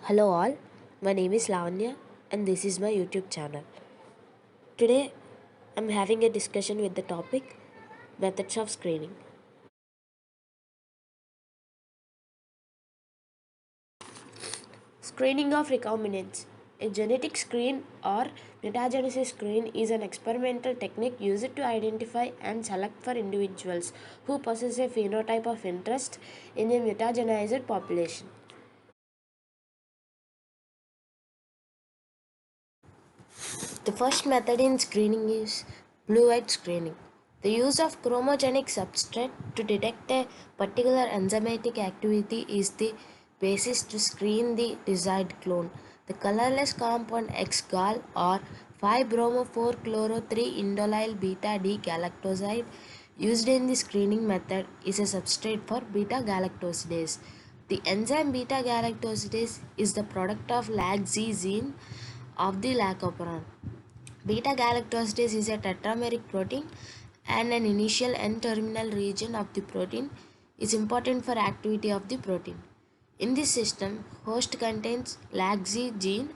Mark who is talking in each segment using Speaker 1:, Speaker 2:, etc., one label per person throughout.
Speaker 1: Hello all, my name is Lavanya and this is my YouTube channel. Today I'm having a discussion with the topic methods of screening. Screening of recombinants. A genetic screen or mutagenesis screen is an experimental technique used to identify and select for individuals who possess a phenotype of interest in a mutagenized population. The first method in screening is blue-white screening. The use of chromogenic substrate to detect a particular enzymatic activity is the basis to screen the desired clone. The colorless compound X-gal or 5-bromo-4-chloro-3-indolyl beta-D-galactoside used in the screening method is a substrate for beta-galactosidase. The enzyme beta-galactosidase is the product of LAG-Z gene of the lac-operon. Beta-galactosidase is a tetrameric protein and an initial N-terminal region of the protein is important for activity of the protein. In this system, host contains LAG-Z gene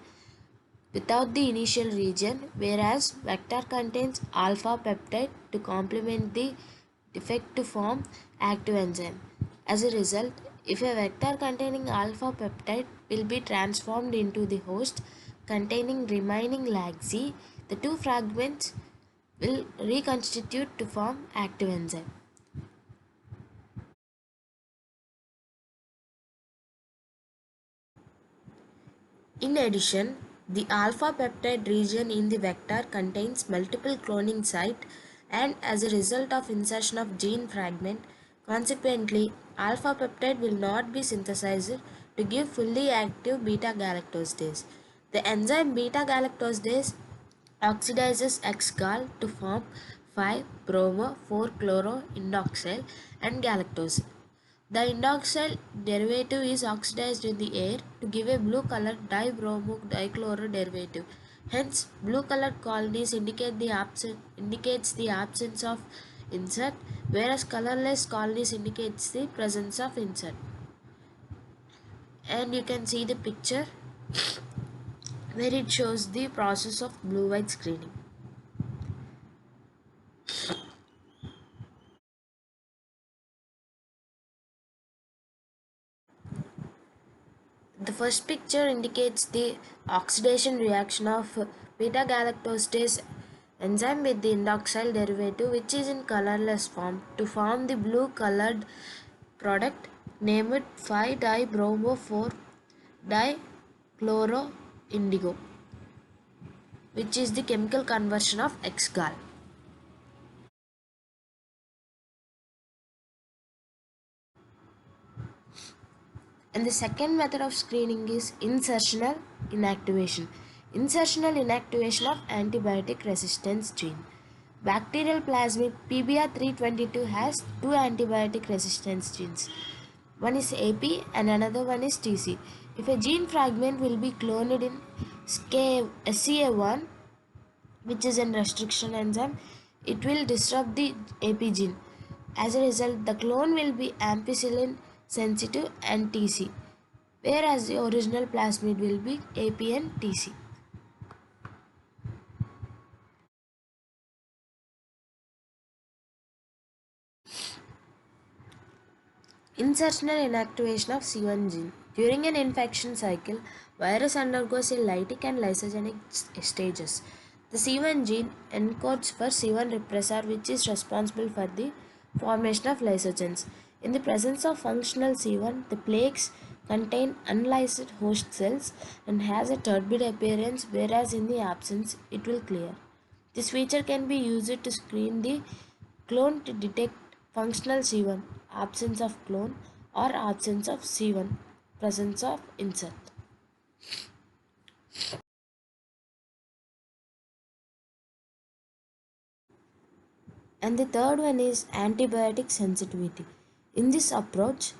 Speaker 1: without the initial region, whereas vector contains alpha peptide to complement the defect to form active enzyme. As a result, if a vector containing alpha peptide will be transformed into the host containing remaining lag-Z, the two fragments will reconstitute to form active enzyme. In addition, the alpha peptide region in the vector contains multiple cloning sites and as a result of insertion of gene fragment, consequently alpha peptide will not be synthesized to give fully active beta galactosidase. The enzyme beta galactosidase oxidizes X-gal to form 5-bromo-4-chloro-indoxyl and galactose. The indoxyl derivative is oxidized in the air to give a blue colored dibromo-dichloro derivative. Hence, blue colored colonies indicates the absence of insert, whereas colorless colonies indicates the presence of insert. And you can see the picture where it shows the process of blue-white screening. The first picture indicates the oxidation reaction of beta-galactosidase enzyme with the indoxyl derivative, which is in colorless form, to form the blue colored product named 5-dibromo-4-dichloro-indigo, which is the chemical conversion of X-gal. And the second method of screening is insertional inactivation. Insertional inactivation of antibiotic resistance gene. Bacterial plasmid PBR322 has two antibiotic resistance genes. One is AP and another one is TC. If a gene fragment will be cloned in SCA1, which is a restriction enzyme, it will disrupt the AP gene. As a result, the clone will be ampicillin sensitive and TC, whereas the original plasmid will be AP and TC. Insertional inactivation of C1 gene. During an infection cycle, virus undergoes a lytic and lysogenic stages. The C1 gene encodes for C1 repressor, which is responsible for the formation of lysogens. In the presence of functional C1, the plaques contain unlysed host cells and has a turbid appearance, whereas in the absence, it will clear. This feature can be used to screen the clone to detect functional C1, absence of clone, or absence of C1, presence of insert. And the third one is antibiotic sensitivity. In this approach,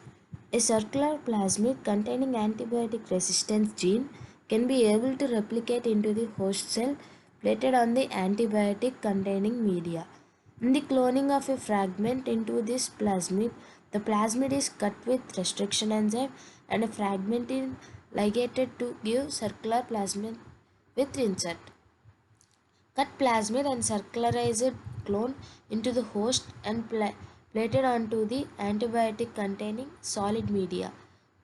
Speaker 1: a circular plasmid containing antibiotic resistance gene can be able to replicate into the host cell plated on the antibiotic containing media. In the cloning of a fragment into this plasmid, the plasmid is cut with restriction enzyme and a fragment ligated to give circular plasmid with insert. Cut plasmid and circularized clone into the host and plated onto the antibiotic containing solid media.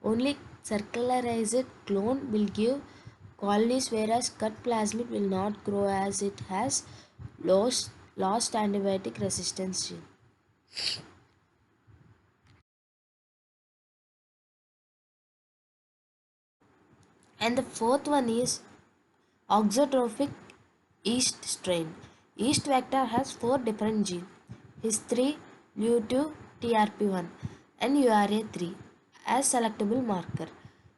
Speaker 1: Only circularized clone will give colonies, whereas cut plasmid will not grow as it has lost antibiotic resistance gene. And the fourth one is auxotrophic yeast strain. Yeast vector has four different genes: HIS3, LU2, TRP1, and URA3 as selectable marker.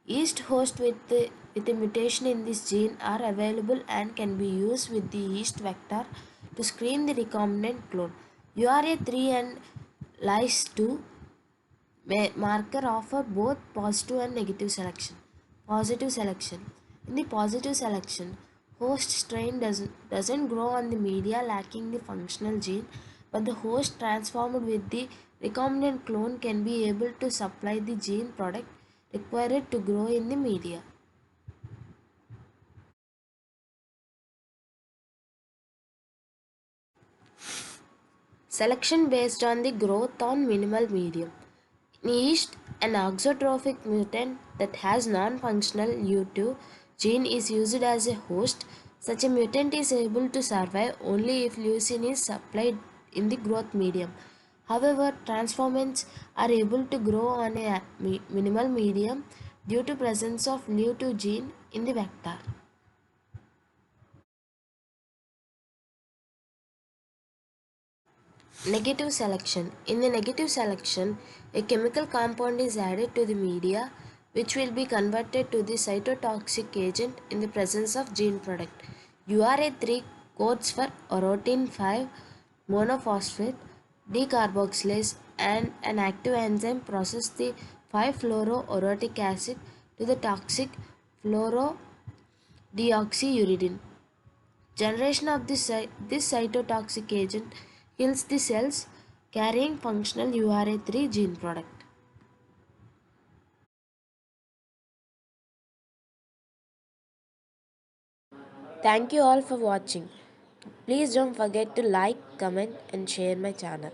Speaker 1: Yeast hosts with a mutation in this gene are available and can be used with the yeast vector to screen the recombinant clone. URA3 and LICE2 marker offer both positive and negative selection. Positive selection. In the positive selection, host strain doesn't grow on the media lacking the functional gene, but the host transformed with the recombinant clone can be able to supply the gene product required to grow in the media. Selection based on the growth on minimal medium. In yeast, an auxotrophic mutant that has non-functional U2 gene is used as a host. Such a mutant is able to survive only if leucine is supplied in the growth medium. However, transformants are able to grow on a minimal medium due to presence of LEU2 gene in the vector. Negative selection. In the negative selection, a chemical compound is added to the media which will be converted to the cytotoxic agent in the presence of gene product. URA3 codes for orotin 5 monophosphate decarboxylase, and an active enzyme processes the 5-fluoroorotic acid to the toxic fluorodeoxyuridine. Generation of this cytotoxic agent kills the cells carrying functional URA3 gene product. Thank you all for watching. Please don't forget to like, comment and share my channel.